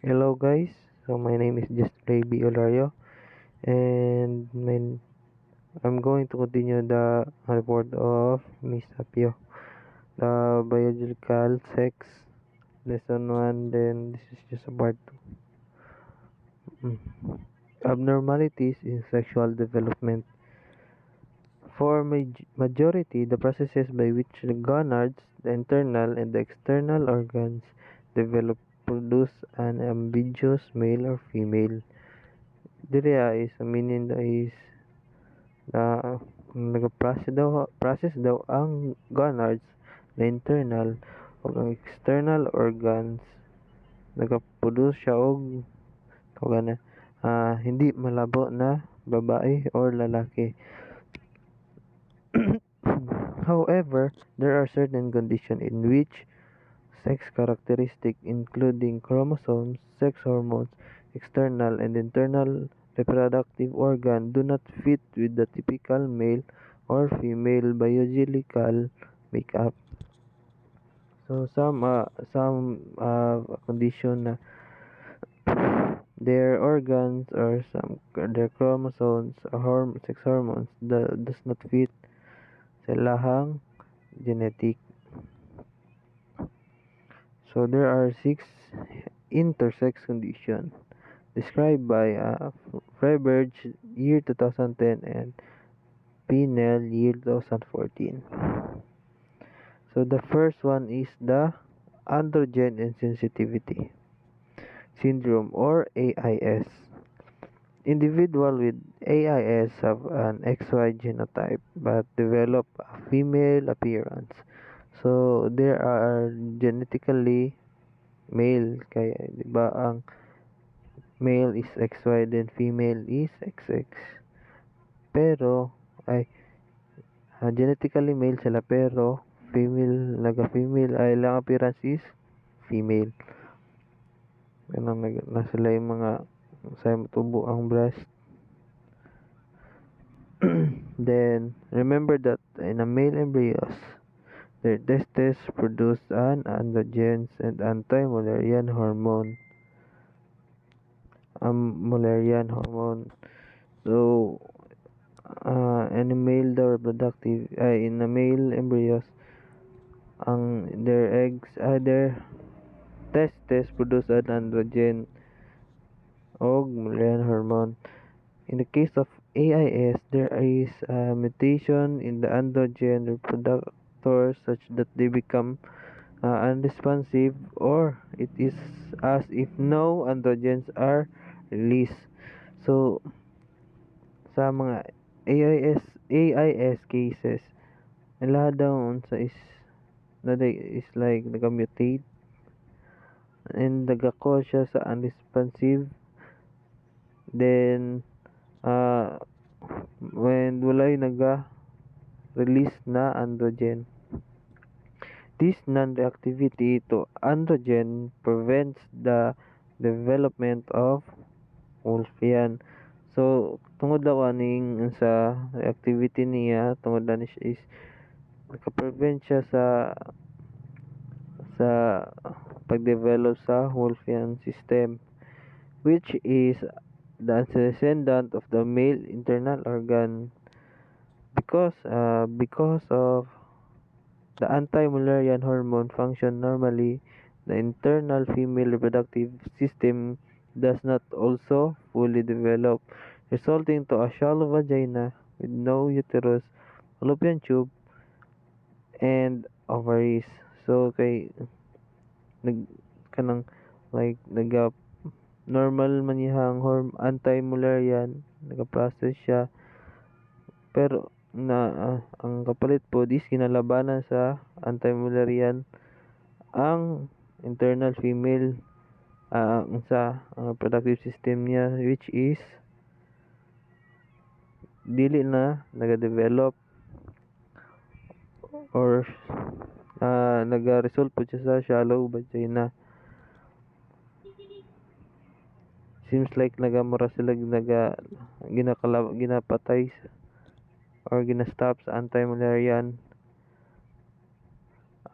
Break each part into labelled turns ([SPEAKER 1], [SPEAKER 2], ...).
[SPEAKER 1] Hello guys, so my name is Justine Olario and I'm going to continue the report of Miss Apio, the biological sex lesson 1, then this is just a part 2. Abnormalities in sexual development. For majority, the processes by which the gonads, the internal and the external organs develop produce an ambiguous male or female. Diria is meaning is na process daw ang gonads na internal ug ang external organs nagaproduce siya og tawag na hindi malabo na babae or lalaki. However, there are certain conditions in which sex characteristics including chromosomes, sex hormones, external and internal reproductive organs do not fit with the typical male or female biological makeup. So some condition na their organs or some their chromosomes or sex hormones does not fit sa lahang genetic. So there are 6 intersex conditions described by Freiberg year 2010 and Pinel year 2014. So the first one is the androgen insensitivity syndrome or AIS. Individuals with AIS have an XY genotype but develop a female appearance. So they are genetically male kaya di ba ang male is XY then female is XX. Pero ay genetically male sila pero female ay lang appearance is female. Ganun na sila yung mga sa tubo ang breast. Then remember that in a male embryos their testes produce an androgens and anti-Mullerian hormone. Mullerian hormone. So in a male daw reproductive ay in a male embryos ang their testes produce an androgen og Mullerian hormone. In the case of AIS, there is a mutation in the androgen reproductors such that they become unresponsive or it is as if no androgens are released. So, sa mga AIS cases, lahat daw unsa is like nagamutate and nagako siya sa unresponsive. Then when walay naga-release na androgen. This non-reactivity to androgen prevents the development of Wolffian. So, tungod daw aning sa reactivity niya, tungod na siya is naka-prevent siya sa pag-develop sa Wolffian system, which is the descendant of the male internal organ because of the anti-Mullerian hormone function normally, the internal female reproductive system does not also fully develop, resulting to a shallow vagina with no uterus, fallopian tube, and ovaries. So kay nag kanang like normal man iyang anti-Mullerian, nagaprocess siya pero ang kapalit po is kinalabanan sa anti-Mullerian ang internal female ang reproductive system niya which is dili na naga-develop or naga-result po siya sa shallow vagina. Seems like nagamura sila ginapatay or ginastop sa anti-Mullerian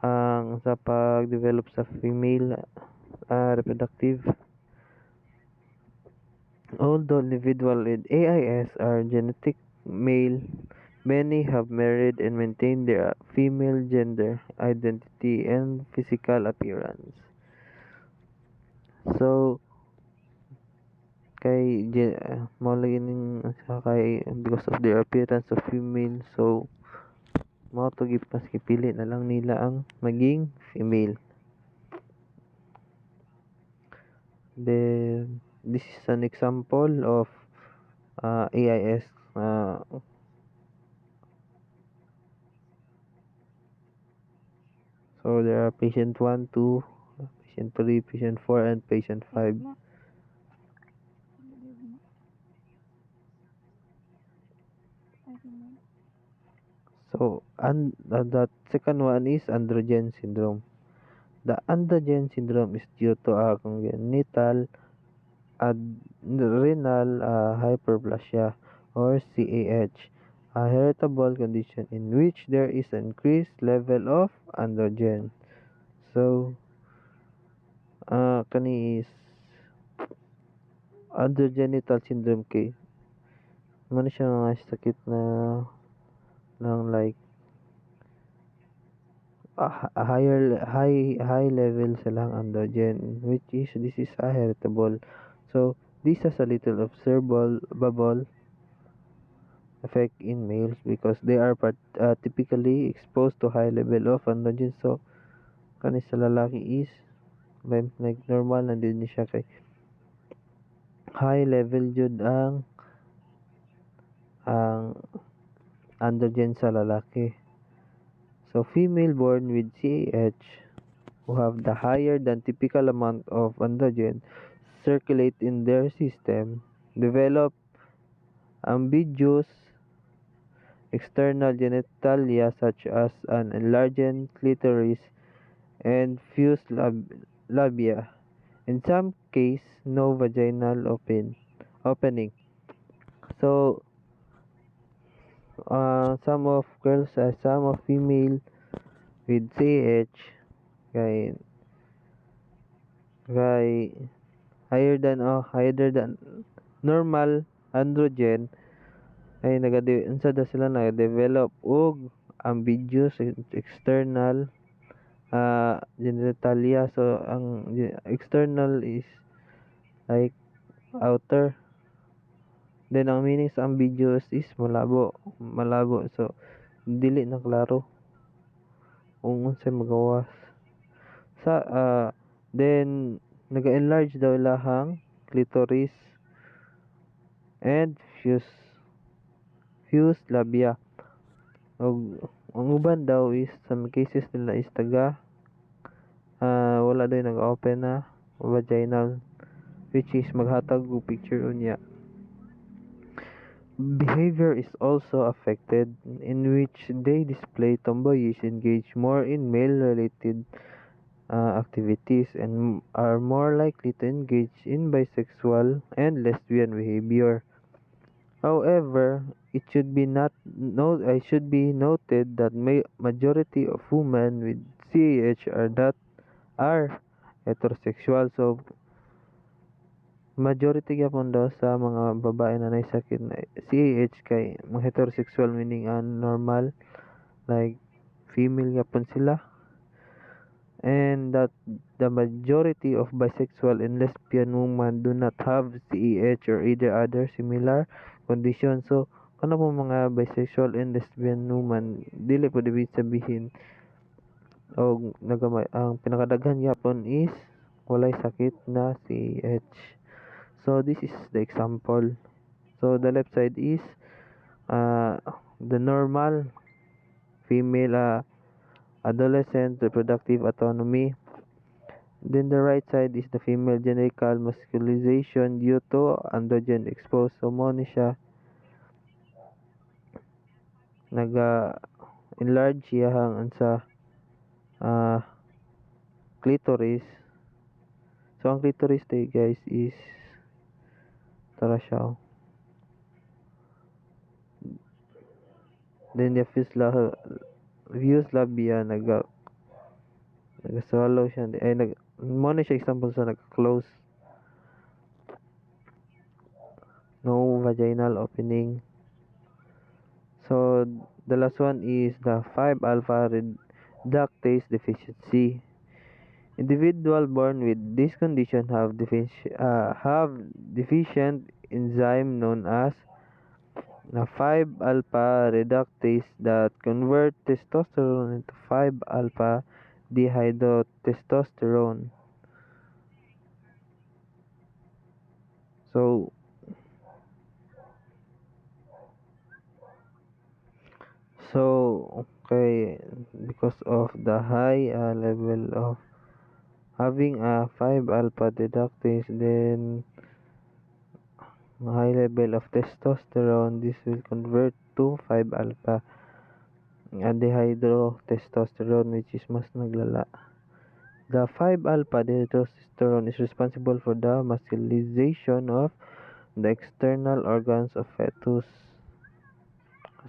[SPEAKER 1] ang sa pag-develop sa female reproductive. Although individuals with AIS are genetic male, many have married and maintained their female gender identity and physical appearance. So, mao lagi ning sa kay because of their appearance of female, so mao to mas gipili na lang nila ang maging female. Then this is an example of AIS. So there are patient 1, 2, patient 3, patient 4, and patient 5. So, the second one is androgen syndrome. The androgen syndrome is due to a congenital adrenal hyperplasia or CAH, a heritable condition in which there is an increased level of androgen. So, kani is androgenital syndrome kay man siya nga sakit na ng like a high level silang androgen, which is this is a heritable. So this has a little observable bubble effect in males because they are typically exposed to high level of androgen. So kani sa lalaki is like normal na din siya kay high level jud ang androgen sa lalaki. So female born with CAH who have the higher than typical amount of androgen circulate in their system develop ambiguous external genitalia such as an enlarged clitoris and fused labia. In some cases, no vaginal opening. So, some of female with CH kay kay higher than normal androgen ay unsa da sila nagadevelop og ambiguous external genitalia. So ang external is like outer, then ang meaning sa ambiguous is malabo, so dili na klaro kung unsay magawas sa then naga-enlarge daw ilahang clitoris and fused labia. Og ang uban daw is some cases nila is wala daw nag-open na vaginal, which is maghatag og picture unya. Behavior is also affected in which they display tomboyish, engage more in male-related activities, and are more likely to engage in bisexual and lesbian behavior. However, it should be noted that majority of women with CAH are heterosexual. So majority gyapon daw sa mga babae na naisakit na CAH kay mga heterosexual, meaning normal like female gyapon sila, and that the majority of bisexual and lesbian women do not have CAH or either other similar condition. So kana po mga bisexual and lesbian women dili po ibig sabihin og nagamay ang pinakadaghan gyapon is walay sakit na CAH. So this is the example. So the left side is the normal female adolescent reproductive autonomy. Then the right side is the female genital masculization due to androgen exposed. So mo ni siya naga enlarge siya hang sa clitoris. So ang clitoris tayo guys is tara siya. Then the fused labia naga-swallow siya. Mo na siya example sa nag-close. no vaginal opening. So the last one is the 5 alpha reductase deficiency. Individual born with this condition have deficient enzyme known as the 5 alpha reductase that convert testosterone into 5 alpha dihydrotestosterone. So okay, because of the high level of having a 5 alpha reductase, then high level of testosterone, this will convert to 5 alpha dihydrotestosterone, which is mas naglala. The 5 alpha dihydrotestosterone is responsible for the muscularization of the external organs of fetus.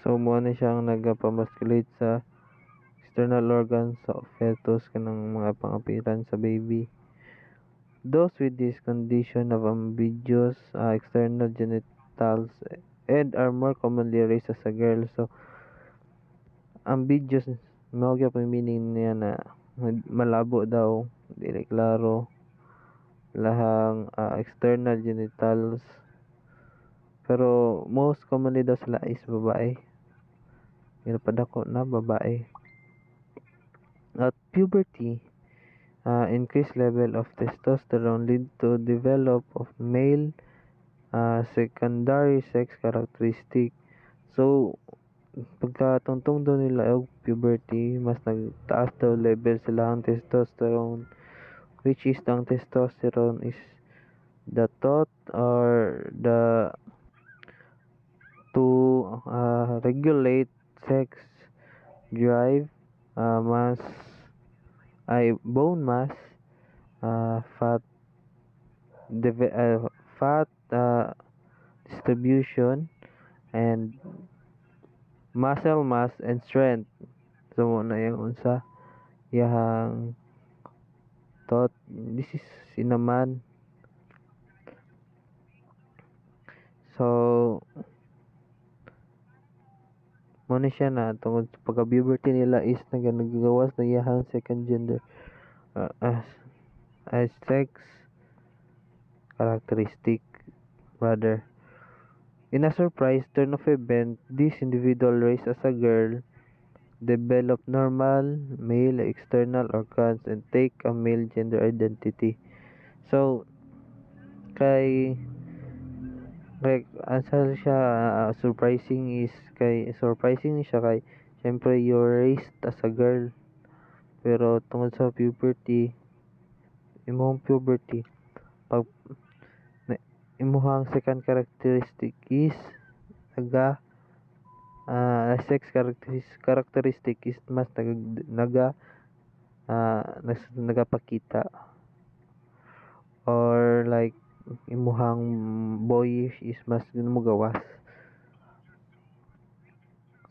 [SPEAKER 1] So mo na siyang nagapamusculate sa external organs of fetus kanang mga pangapiran sa baby. Those with this condition have ambiguous external genitals and are more commonly raised as a girl. So ambiguous mao gyud ang meaning niya na malabo daw, dili klaro lahang external genitals, pero most commonly daw sila is babae, padako na babae. At puberty, increased level of testosterone lead to develop of male secondary sex characteristic. So pagka tungtong daw nila og puberty, mas nagtaas daw level sila ang testosterone, which is ang testosterone is the thought or the to regulate sex drive, mass bone mass, fat fat distribution, and muscle mass and strength. So mo na yung unsa yahang thought, this is sinaman. So mo na siya na tungod sa pagka-puberty nila is nagagawas na yahang second gender as sex characteristic rather. In a surprise turn of event, this individual raised as a girl develop normal male external organs and take a male gender identity. So kay asa siya surprising siya kay syempre you're raised as a girl, pero tungod sa puberty pag na, imuhang second characteristic is naga sex characteristic is mas nagapakita or like imuhang boyish is mas gawas.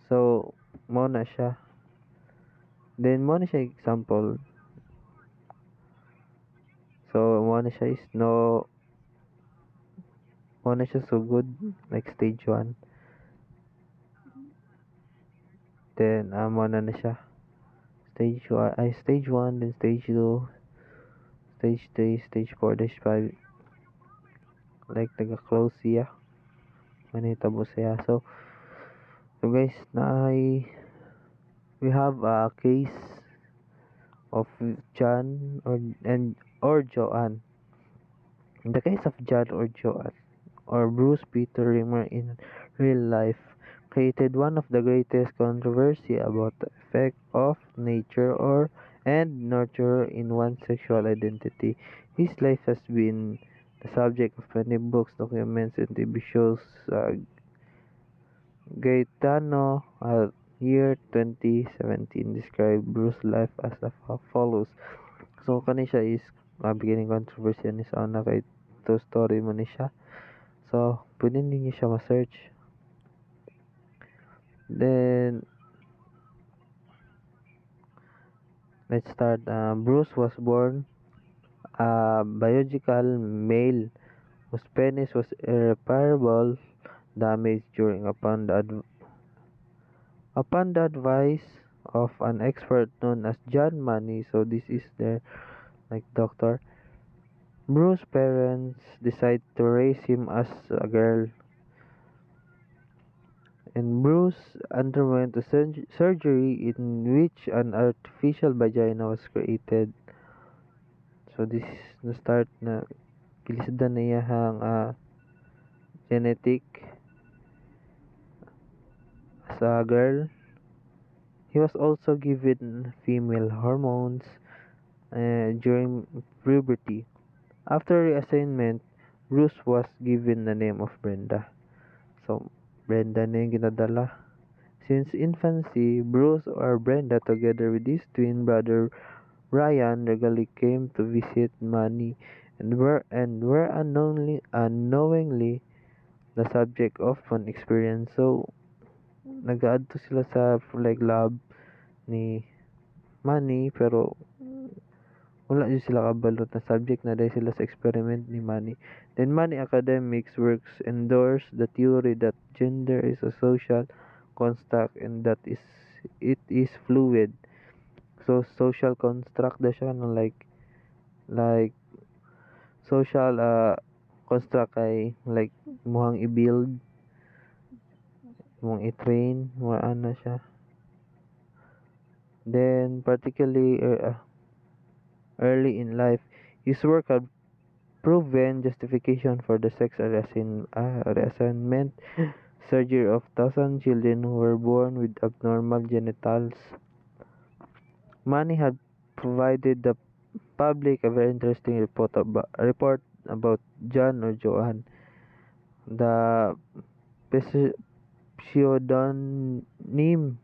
[SPEAKER 1] So mo na siya, then mo na siya example. So mo na siya is mo na siya sugod like stage 1, then mo na siya stage 1, then stage 2, stage 3, stage 4, stage 5, like taga-close siya. Manitabo siya. So guys, we have a case of John or Joanne. In the case of John or Joanne or Bruce Peter Rimmer in real life created one of the greatest controversy about the effect of nature or and nurture in one's sexual identity. His life has been the subject of many books, documents, and TV shows. Gaetano, year 2017, described Bruce's life as follows. So, kani siya is beginning controversy ni sa una kay to story mo ni siya. So, pwede ninyo siya ma-search. Then, let's start. Bruce was born a biological male whose penis was irreparable damage during upon the advice of an expert known as John Money. So this is their like doctor. Bruce's parents decide to raise him as a girl, and Bruce underwent a surgery in which an artificial vagina was created. So this is the start na kilisdan na iyahang genetic as a girl. He was also given female hormones during puberty. After reassignment, Bruce was given the name of Brenda. So, Brenda na yung ginadala. Since infancy, Bruce or Brenda together with his twin brother Ryan regularly came to visit Manny and were unknowingly the subject of fun experience. So, nag-add to sila sa like lab ni Manny pero wala jud sila kabalot na subject na dahil sila sa experiment ni Manny. Then Manny academics works endorse the theory that gender is a social construct and that it is fluid. So social construct daw siya no like social construct kay like muhang i-build, muhang i-train, more ano siya. Then particularly early in life, his work had proven justification for the sex reassignment surgery of thousand children who were born with abnormal genitals. Manny had provided the public a very interesting report about John or Joanne, the pseudonym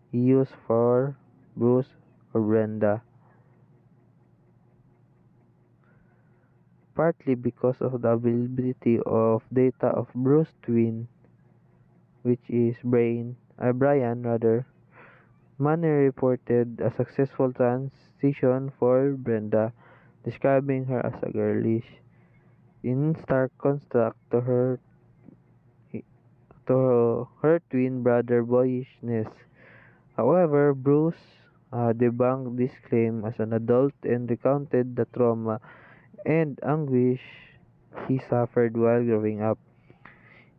[SPEAKER 1] he used for Bruce or Brenda, partly because of the availability of data of Bruce's twin, which is Brian rather. Manny reported a successful transition for Brenda, describing her as a girlish, in stark contrast to her twin brother boyishness. However, Bruce debunked this claim as an adult and recounted the trauma and anguish he suffered while growing up.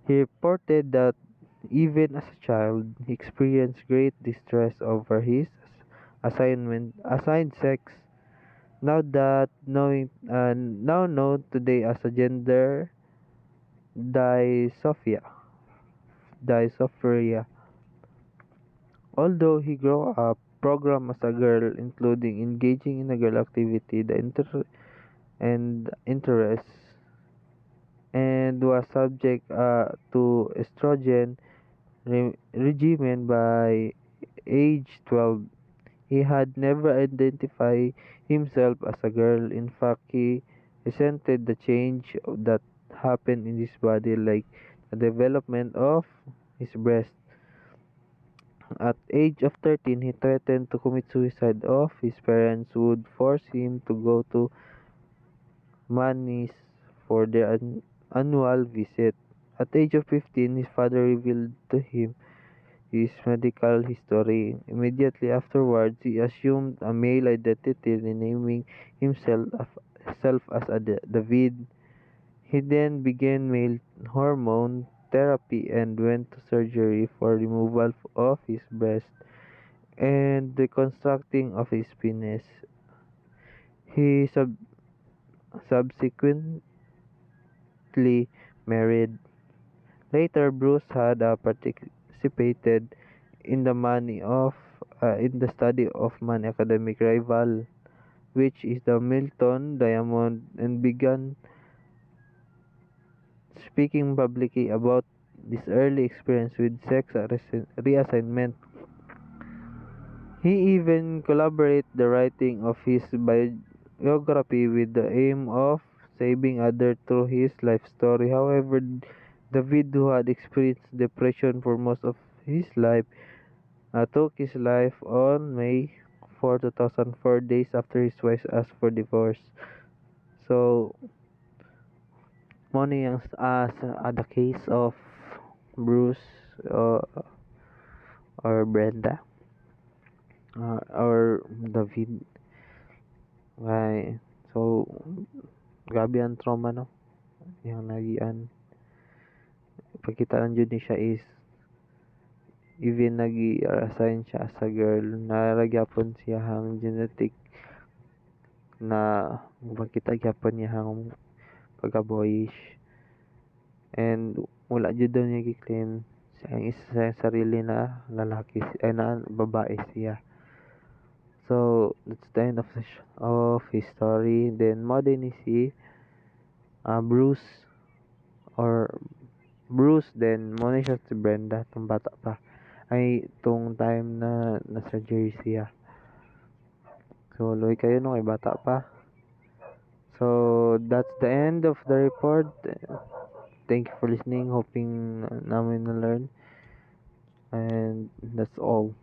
[SPEAKER 1] He reported that even as a child, he experienced great distress over his assigned sex. Now known today as a gender dysphoria. dysphoria. Although he grew up programmed as a girl, including engaging in a girl activity, and interests, and was subject to estrogen regimen by age 12. He had never identified himself as a girl. In fact, he resented the change that happened in his body, like the development of his breast. At age of 13, he threatened to commit suicide if his parents would force him to go to Manny's for their annual visit. At age of 15, his father revealed to him his medical history. Immediately afterwards, he assumed a male identity, renaming himself as David. He then began male hormone therapy and went to surgery for removal of his breast and reconstructing of his penis. He subsequently married. Later, Bruce had participated in the study of Manny academic rival, which is the Milton Diamond, and began speaking publicly about this early experience with sex reassignment. He even collaborated the writing of his biography with the aim of saving others through his life story. However, David, who had experienced depression for most of his life, took his life on May 4, 2004, days after his wife asked for divorce. So, Money ang the case of Bruce uh, or Brenda or David. Ay, so grabe ang trauma no. Yang nagian pagkitaan jud ni siya is even nag-assign siya as a girl naragyapon siya hang genetic na makita gyapon niya hang pagka boyish and wala jud daw niya gi-claim sa isa sa sarili na lalaki ay na babae siya. So that's the end of of his story. Then mo din ni si Bruce or Bruce then mo ni siya si Brenda tong bata pa ay tong time na na-surgery siya. So luoy kayo no kay bata pa. So that's the end of the report. Thank you for listening. Hoping namin na learn. And that's all.